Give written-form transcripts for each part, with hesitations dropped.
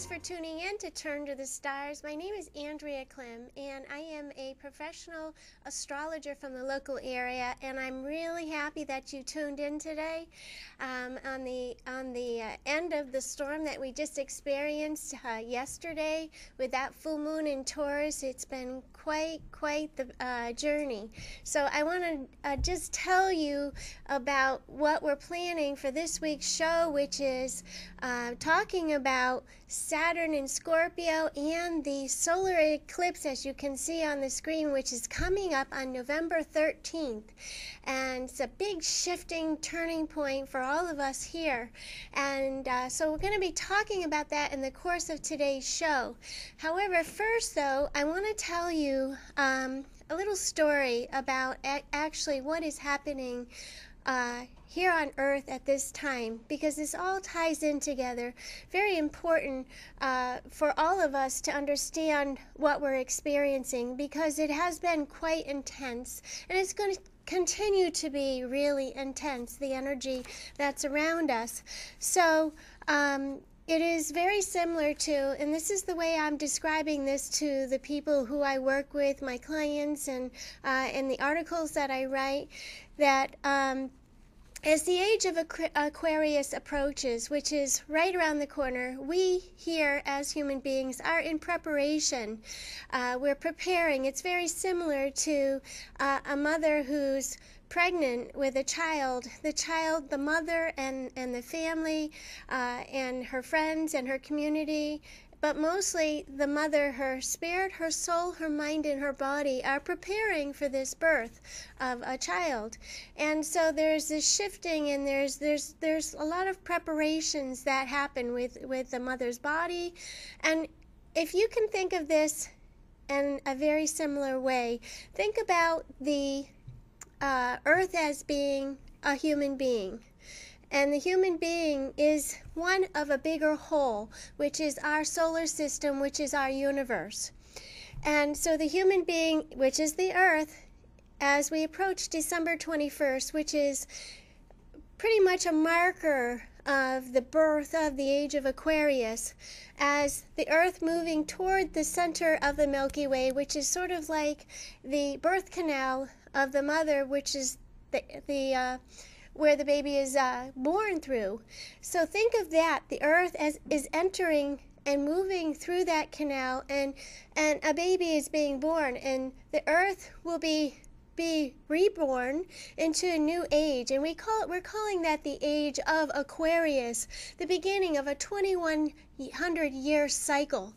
Thanks for tuning in to Turn to the Stars. My name is Andrea and I am a professional astrologer from the local area, and I'm really happy that you tuned in today. On the end of the storm that we just experienced yesterday with that full moon in Taurus, it's been quite the journey. So I want to just tell you about what we're planning for this week's show, which is talking about Saturn in Scorpio and the solar eclipse, as you can see on the screen, which is coming up on November 13th. And it's a big shifting turning point for all of us here. And so we're going to be talking about that in the course of today's show. However, first though, I want to tell you a little story about actually what is happening here on Earth at this time, because this all ties in together. Very important for all of us to understand what we're experiencing, because it has been quite intense, and it's going to continue to be really intense, the energy that's around us. So it is very similar to, and this is the way I'm describing this to the people who I work with, my clients, and in the articles that I write, that as the Age of Aquarius approaches, which is right around the corner, we here as human beings are in preparation. We're preparing. It's very similar to a mother who's pregnant with a child. The mother and the family and her friends and her community, but mostly the mother, her spirit, her soul, her mind, and her body are preparing for this birth of a child. And so there's this shifting, and there's a lot of preparations that happen with the mother's body. And if you can think of this in a very similar way, think about the Earth as being a human being. And the human being is one of a bigger whole, which is our solar system, which is our universe. And so the human being, which is the Earth, as we approach December 21st, which is pretty much a marker of the birth of the Age of Aquarius, as the Earth moving toward the center of the Milky Way, which is sort of like the birth canal of the mother, which is where the baby is born through. So think of that. The Earth is entering and moving through that canal, and a baby is being born, and the Earth will be reborn into a new age, and we're calling that the Age of Aquarius, the beginning of a 2100-year cycle.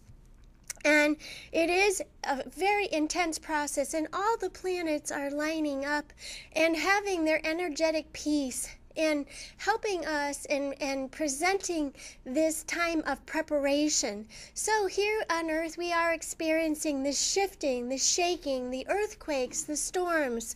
And it is a very intense process, and all the planets are lining up and having their energetic peace and helping us and presenting this time of preparation. So here on Earth we are experiencing the shifting, the shaking, the earthquakes, the storms,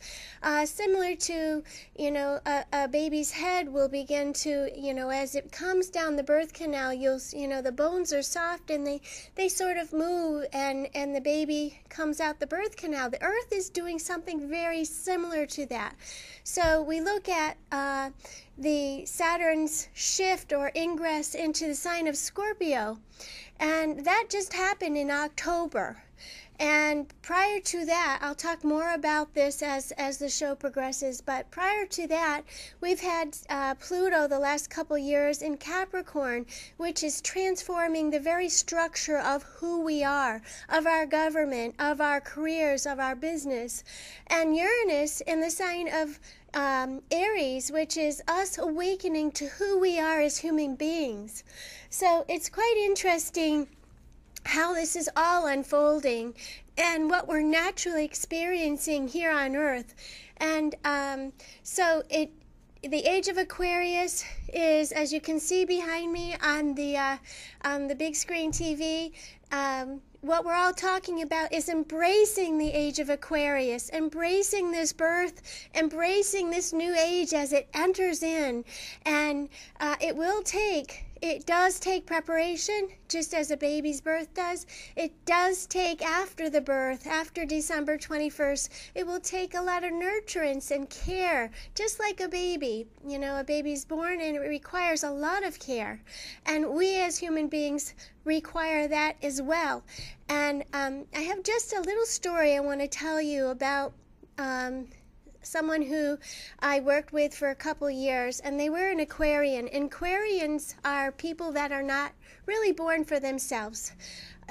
similar to, a baby's head will begin to, as it comes down the birth canal, the bones are soft and they sort of move, and the baby comes out the birth canal. The Earth is doing something very similar to that. So we look at the Saturn's shift or ingress into the sign of Scorpio, and that just happened in October. And prior to that, I'll talk more about this as the show progresses, but prior to that, we've had Pluto the last couple years in Capricorn, which is transforming the very structure of who we are, of our government, of our careers, of our business. And Uranus in the sign of Aries, which is us awakening to who we are as human beings. So it's quite interesting how this is all unfolding and what we're naturally experiencing here on Earth. And so the Age of Aquarius is, as you can see behind me on the big screen TV, what we're all talking about is embracing the Age of Aquarius, embracing this birth, embracing this new age as it enters in. And it will take it does take preparation, just as a baby's birth does. It does take after the birth, after December 21st, it will take a lot of nurturance and care, just like a baby. You know, a baby's born and it requires a lot of care. And we as human beings require that as well. And I have just a little story I want to tell you about someone who I worked with for a couple years, and they were an Aquarian. Aquarians are people that are not really born for themselves.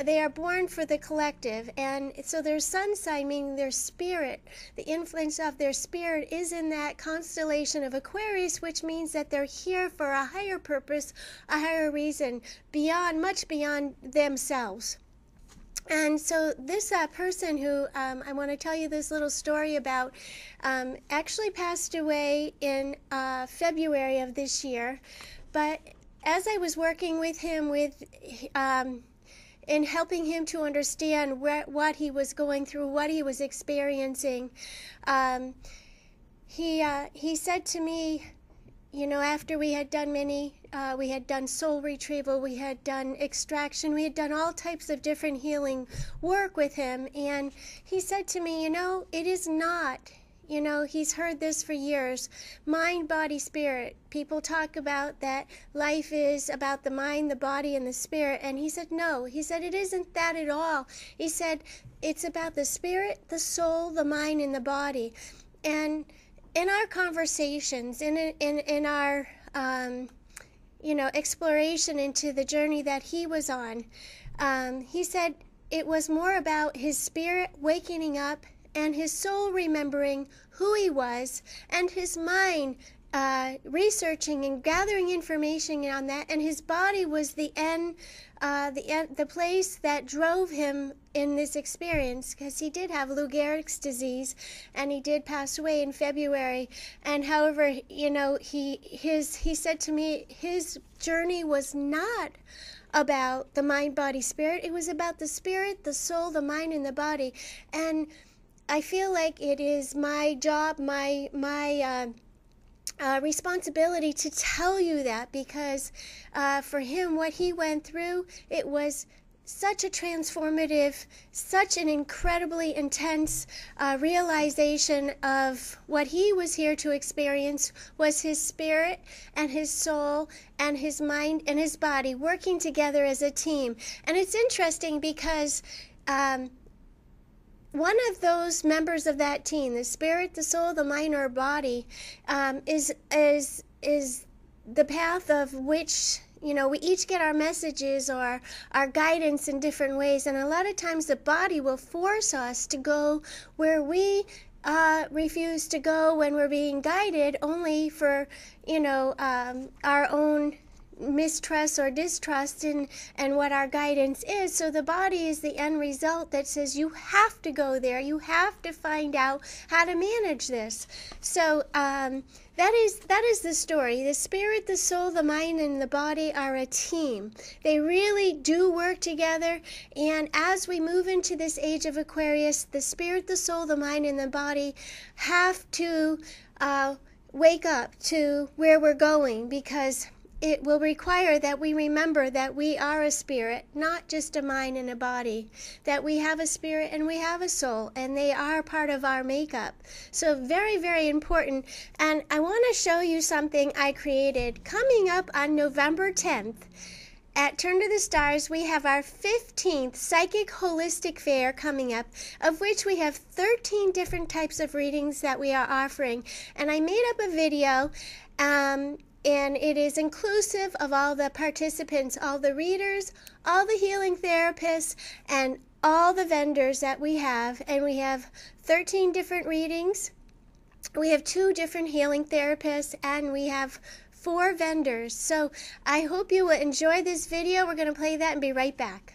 They are born for the collective, and so their sun sign, meaning their spirit, the influence of their spirit is in that constellation of Aquarius, which means that they're here for a higher purpose, a higher reason, beyond, much beyond themselves. And so this person who I want to tell you this little story about actually passed away in February of this year. But as I was working with him in helping him to understand what he was going through, what he was experiencing, he said to me, you know, after we had done we had done soul retrieval, we had done extraction, we had done all types of different healing work with him. And he said to me, you know, it is not, you know, he's heard this for years, mind, body, spirit. People talk about that life is about the mind, the body, and the spirit. And he said, no. He said, it isn't that at all. He said, it's about the spirit, the soul, the mind, and the body. And in our conversations, in our you know, exploration into the journey that he was on, he said it was more about his spirit waking up and his soul remembering who he was, and his mind researching and gathering information on that, and his body was the place that drove him in this experience, because he did have Lou Gehrig's disease, and he did pass away in February. And however, you know, he said to me, his journey was not about the mind, body, spirit. It was about the spirit, the soul, the mind, and the body. And I feel like it is my job, my responsibility to tell you that, because for him, what he went through, it was such a transformative, such an incredibly intense realization of what he was here to experience was his spirit and his soul and his mind and his body working together as a team. And it's interesting because one of those members of that team, the spirit, the soul, the mind, or body, is the path of which, you know, we each get our messages or our guidance in different ways. And a lot of times the body will force us to go where we refuse to go when we're being guided, only for, you know, our own mistrust or distrust in what our guidance is. So the body is the end result that says you have to go there, you have to find out how to manage this. So that is the story. The spirit, the soul, the mind, and the body are a team. They really do work together. And as we move into this age of Aquarius, the spirit, the soul, the mind, and the body have to wake up to where we're going, because it will require that we remember that we are a spirit, not just a mind and a body, that we have a spirit and we have a soul, and they are part of our makeup. So very, very important. And I want to show you something I created coming up on November 10th. At Turn to the Stars, we have our 15th Psychic Holistic Fair coming up, of which we have 13 different types of readings that we are offering. And I made up a video, and it is inclusive of all the participants, all the readers, all the healing therapists, and all the vendors that we have. And we have 13 different readings. We have 2 different healing therapists, and we have 4 vendors. So I hope you will enjoy this video. We're going to play that and be right back.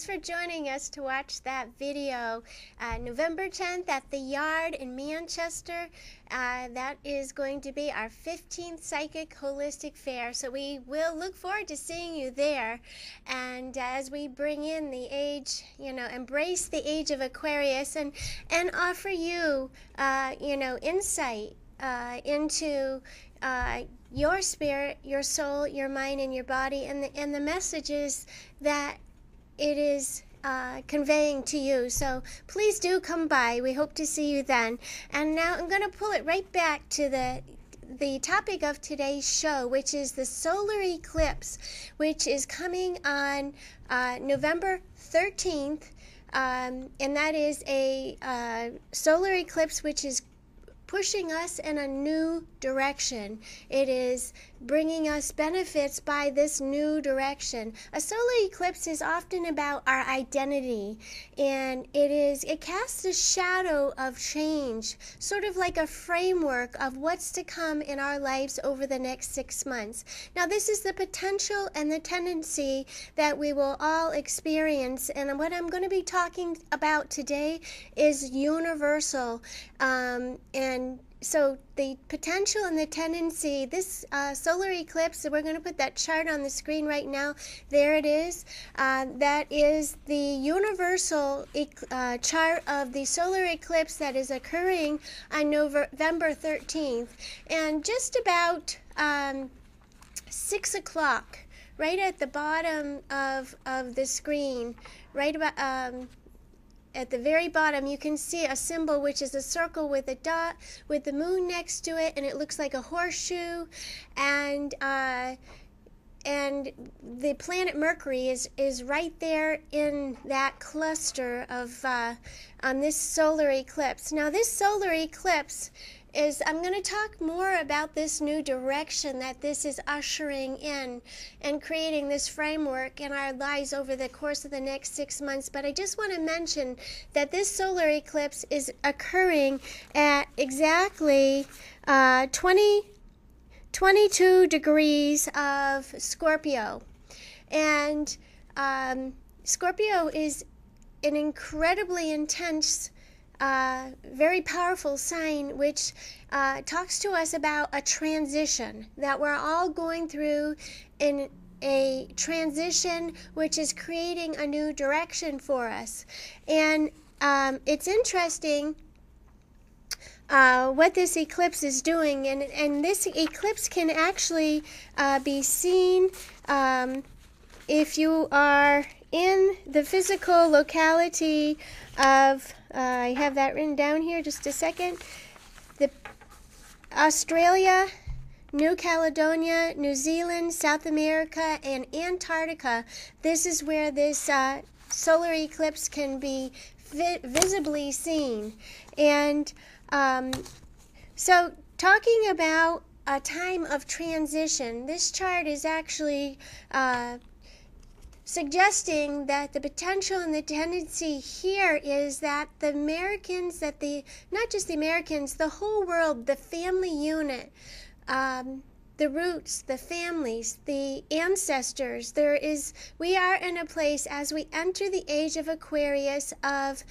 for joining us to watch that video. November 10th at the Yard in Manchester. That is going to be our 15th Psychic Holistic Fair. So we will look forward to seeing you there. And as we bring in the age, embrace the Age of Aquarius and offer you, insight into your spirit, your soul, your mind, and your body, and the messages that it is conveying to you. So please do come by. We hope to see you then. And now I'm going to pull it right back to the topic of today's show, which is the solar eclipse, which is coming on November 13th. And that is a solar eclipse which is pushing us in a new direction. It is bringing us benefits by this new direction. A solar eclipse is often about our identity, and it casts a shadow of change, sort of like a framework of what's to come in our lives over the next 6 months. Now, this is the potential and the tendency that we will all experience, and what I'm going to be talking about today is universal, and so the potential and the tendency, this solar eclipse, so we're going to put that chart on the screen right now. There it is. That is the universal chart of the solar eclipse that is occurring on November 13th. And just about 6 o'clock, right at the bottom of the screen, right about at the very bottom, you can see a symbol which is a circle with a dot with the moon next to it, and it looks like a horseshoe, and the planet Mercury is right there in that cluster of on this solar eclipse. Now, this solar eclipse I'm going to talk more about this new direction that this is ushering in and creating this framework in our lives over the course of the next 6 months. But I just want to mention that this solar eclipse is occurring at exactly 22 degrees of Scorpio. And Scorpio is an incredibly intense very powerful sign, which talks to us about a transition, that we're all going through in a transition which is creating a new direction for us. And it's interesting what this eclipse is doing, and this eclipse can actually be seen if you are in the physical locality of I have that written down here, just a second. Australia, New Caledonia, New Zealand, South America, and Antarctica. This is where this solar eclipse can be visibly seen. And so talking about a time of transition, this chart is actually suggesting that the potential and the tendency here is that the Americans, not just the Americans, the whole world, the family unit, the roots, the families, the ancestors, we are in a place as we enter the Age of Aquarius of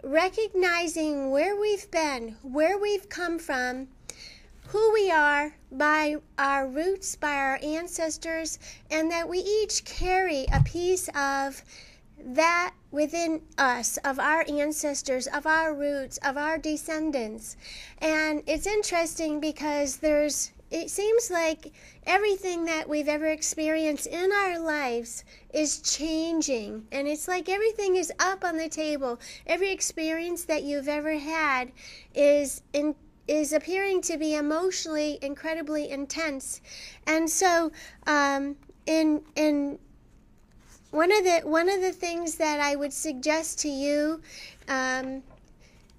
recognizing where we've been, where we've come from, who we are by our roots, by our ancestors, and that we each carry a piece of that within us, of our ancestors, of our roots, of our descendants. And it's interesting because it seems like everything that we've ever experienced in our lives is changing, and it's like everything is up on the table. Every experience that you've ever had is appearing to be emotionally incredibly intense. And so in one of the things that I would suggest to you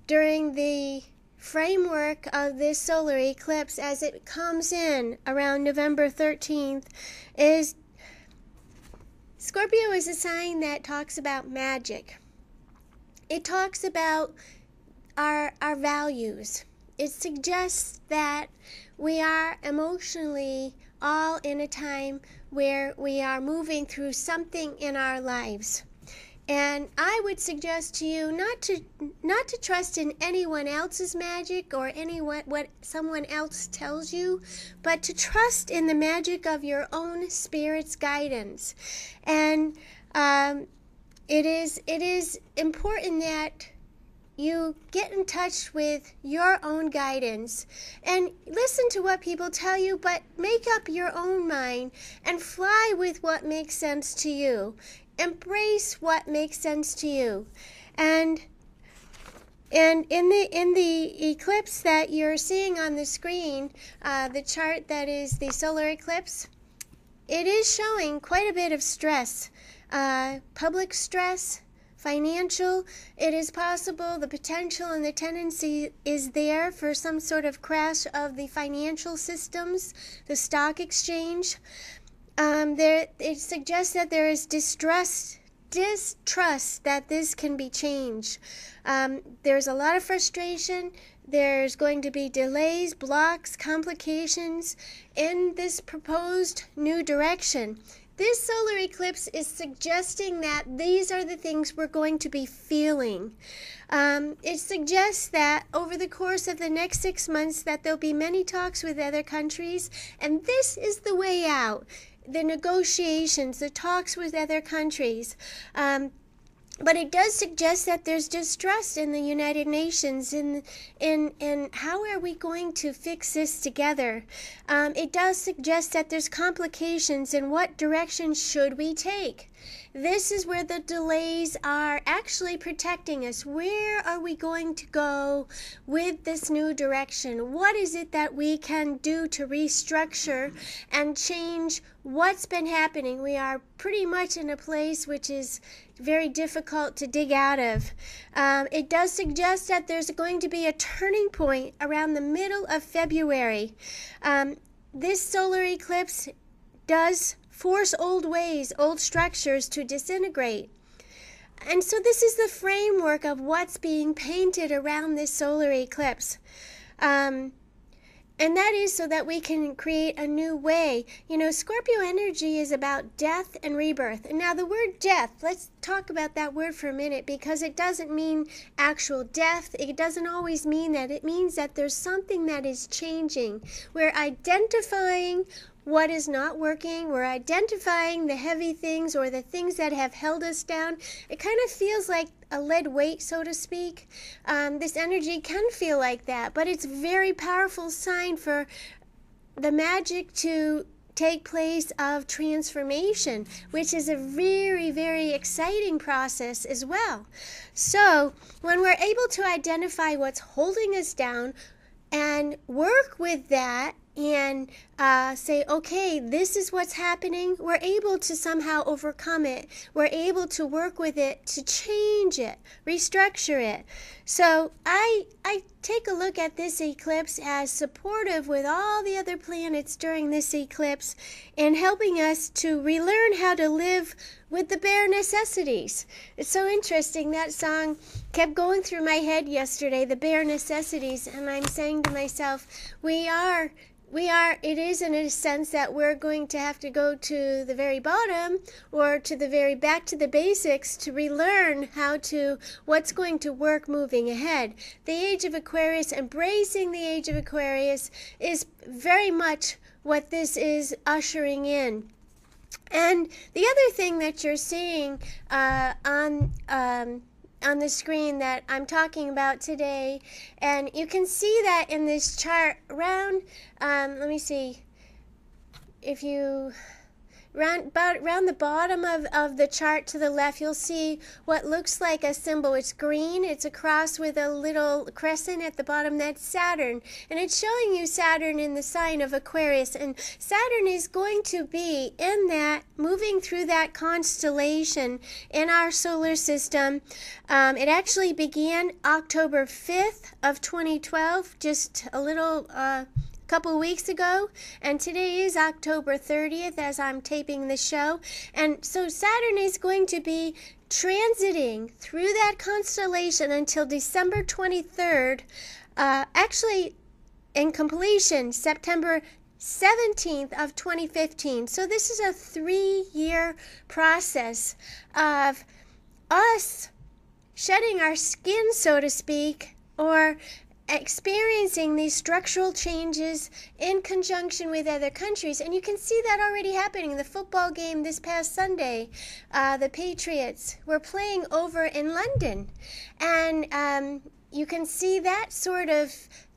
during the framework of this solar eclipse as it comes in around November 13th is Scorpio is a sign that talks about magic. It talks about our values. It suggests that we are emotionally all in a time where we are moving through something in our lives. And I would suggest to you not to trust in anyone else's magic or what someone else tells you, but to trust in the magic of your own spirit's guidance. And it is important that you get in touch with your own guidance and listen to what people tell you, but make up your own mind and fly with what makes sense to you. Embrace what makes sense to you. And in the eclipse that you're seeing on the screen, the chart that is the solar eclipse, it is showing quite a bit of stress, public stress, financial. It is possible the potential and the tendency is there for some sort of crash of the financial systems, the stock exchange. It suggests that there is distrust that this can be changed. There's a lot of frustration. There's going to be delays, blocks, complications in this proposed new direction. This solar eclipse is suggesting that these are the things we're going to be feeling. It suggests that over the course of the next 6 months that there'll be many talks with other countries, and this is the way out. The negotiations, the talks with other countries. But it does suggest that there's distrust in the United Nations in how are we going to fix this together. It does suggest that there's complications in what direction should we take. This is where the delays are actually protecting us. Where are we going to go with this new direction? What is it that we can do to restructure and change what's been happening? We are pretty much in a place which is very difficult to dig out of. It does suggest that there's going to be a turning point around the middle of February. This solar eclipse does force old ways, old structures to disintegrate. And so this is the framework of what's being painted around this solar eclipse. And that is so that we can create a new way. You know, Scorpio energy is about death and rebirth. And now the word death, let's talk about that word for a minute, because it doesn't mean actual death. It doesn't always mean that. It means that there's something that is changing. We're identifying what is not working. We're identifying the heavy things or the things that have held us down. It kind of feels like a lead weight, so to speak. This energy can feel like that, but it's a very powerful sign for the magic to take place of transformation, which is a very, very exciting process as well. So when we're able to identify what's holding us down and work with that and say, okay, this is what's happening, we're able to somehow overcome it. We're able to work with it, to change it, restructure it. So I take a look at this eclipse as supportive with all the other planets during this eclipse and helping us to relearn how to live with the bare necessities. It's so interesting. That song kept going through my head yesterday, the bare necessities, and I'm saying to myself, it is in a sense that we're going to have to go to the very bottom or to the very back to the basics to relearn what's going to work moving ahead. The Age of Aquarius, embracing the Age of Aquarius, is very much what this is ushering in. And the other thing that you're seeing on the screen that I'm talking about today, and you can see that in this chart around, let me see, if you around the bottom of the chart to the left, you'll see what looks like a symbol. It's green. It's a cross with a little crescent at the bottom. That's Saturn. And it's showing you Saturn in the sign of Aquarius. And Saturn is going to be in that, moving through that constellation in our solar system. It actually began October 5th of 2012, just a little couple weeks ago, and today is October 30th as I'm taping the show. And so Saturn is going to be transiting through that constellation until December 23rd, actually in completion September 17th of 2015. So this is a 3-year process of us shedding our skin, so to speak, or experiencing these structural changes in conjunction with other countries. And you can see that already happening. The football game this past Sunday, the Patriots were playing over in London. And you can see that sort of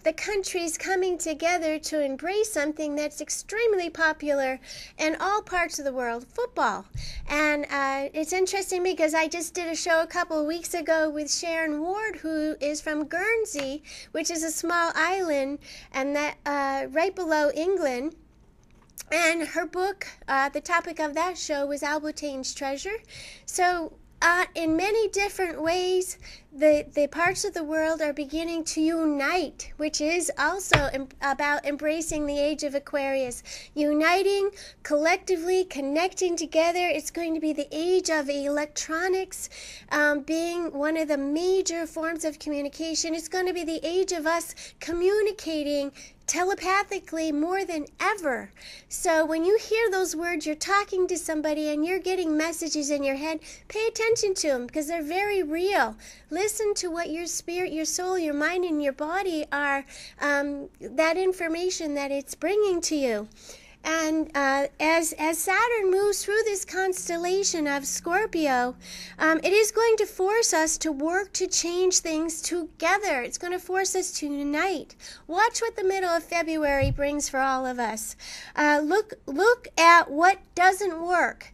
the countries coming together to embrace something that's extremely popular in all parts of the world, football. And it's interesting because I just did a show a couple of weeks ago with Sharon Ward, who is from Guernsey, which is a small island, and that right below England. And her book, the topic of that show was Albertine's Treasure. So in many different ways, the parts of the world are beginning to unite, which is also about embracing the Age of Aquarius. Uniting, collectively, connecting together. It's going to be the age of electronics being one of the major forms of communication. It's going to be the age of us communicating telepathically more than ever. So when you hear those words, you're talking to somebody and you're getting messages in your head, pay attention to them because they're very real. Listen to what your spirit, your soul, your mind, and your body are, that information that it's bringing to you. And as Saturn moves through this constellation of Scorpio, it is going to force us to work to change things together. It's going to force us to unite. Watch what the middle of February brings for all of us. Look at what doesn't work.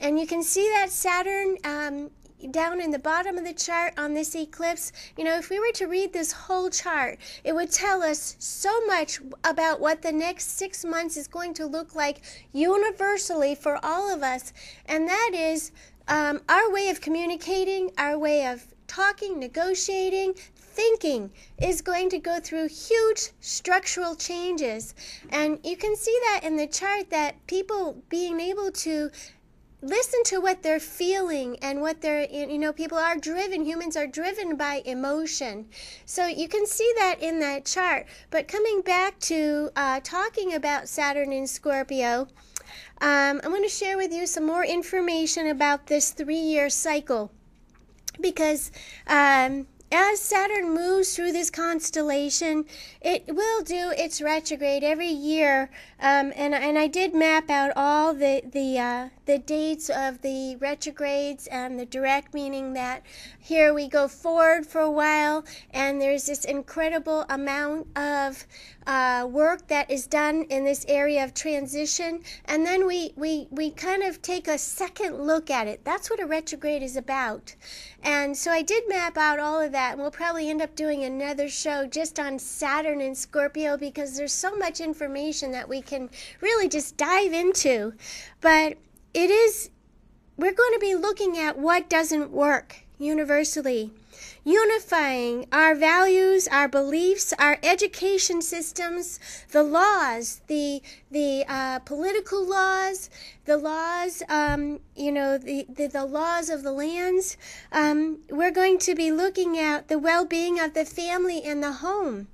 And you can see that Saturn down in the bottom of the chart on this eclipse. You know, if we were to read this whole chart, it would tell us so much about what the next 6 months is going to look like universally for all of us. And that is our way of communicating, our way of talking, negotiating, thinking is going to go through huge structural changes. And you can see that in the chart, that people being able to listen to what they're feeling and what they're, you know, people are driven, humans are driven by emotion. So you can see that in that chart. But coming back to talking about Saturn in Scorpio, I'm going to share with you some more information about this 3-year cycle. Because as Saturn moves through this constellation, it will do its retrograde every year. And I did map out all the dates of the retrogrades and the direct, meaning that here we go forward for a while, and there's this incredible amount of work that is done in this area of transition, and then we kind of take a second look at it. That's what a retrograde is about. And so I did map out all of that, and we'll probably end up doing another show just on Saturn and Scorpio because there's so much information that we can really just dive into. But we're going to be looking at what doesn't work universally. Unifying our values, our beliefs, our education systems, the laws, the political laws, the laws, the laws of the lands. We're going to be looking at the well-being of the family and the home.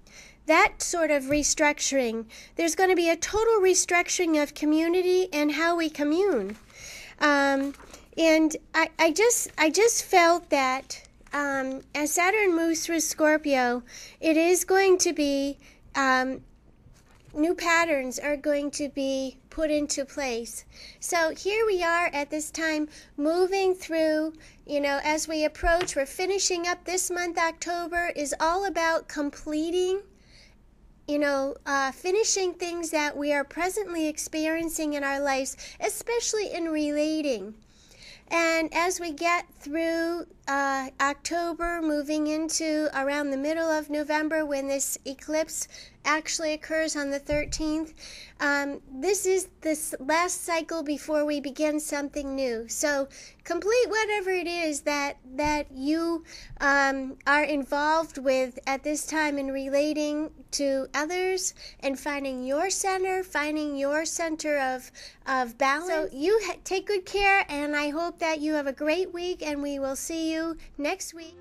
That sort of restructuring. There's going to be a total restructuring of community and how we commune. And I just felt that as Saturn moves through Scorpio, it is going to be, new patterns are going to be put into place. So here we are at this time moving through, you know, as we approach, we're finishing up this month. October is all about completing, finishing things that we are presently experiencing in our lives, especially in relating. And as we get through October, moving into around the middle of November when this eclipse actually occurs on the 13th, this is this last cycle before we begin something new. So complete whatever it is that you are involved with at this time in relating to others and finding your center of balance. So you take good care, and I hope that you have a great week, and we will see you next week.